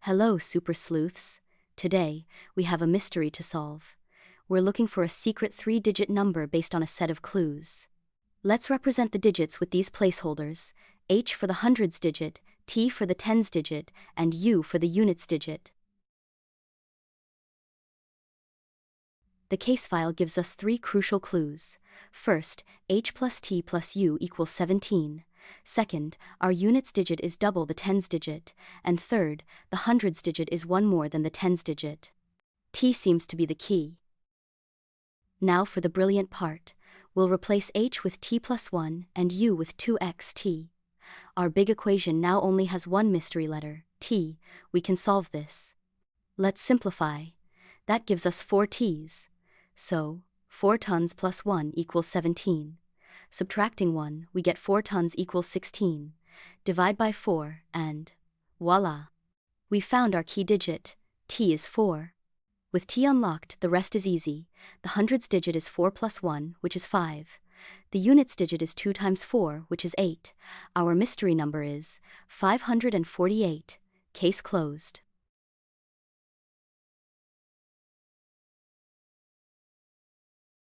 Hello, super sleuths. Today, we have a mystery to solve. We're looking for a secret 3-digit number based on a set of clues. Let's represent the digits with these placeholders: H for the hundreds digit, T for the tens digit, and U for the units digit. The case file gives us 3 crucial clues. First, H plus T plus U equals 17. Second, our units digit is double the tens digit. And third, the hundreds digit is one more than the tens digit. T seems to be the key. Now for the brilliant part. We'll replace H with T plus 1 and U with 2xt. Our big equation now only has one mystery letter, T. We can solve this. Let's simplify. That gives us 4 T's. So, 4 tons plus 1 equals 17. Subtracting 1, we get 4 tons equals 16. Divide by 4, and voila! We found our key digit. T is 4. With T unlocked, the rest is easy. The hundreds digit is 4 plus 1, which is 5. The units digit is 2 times 4, which is 8. Our mystery number is 548. Case closed.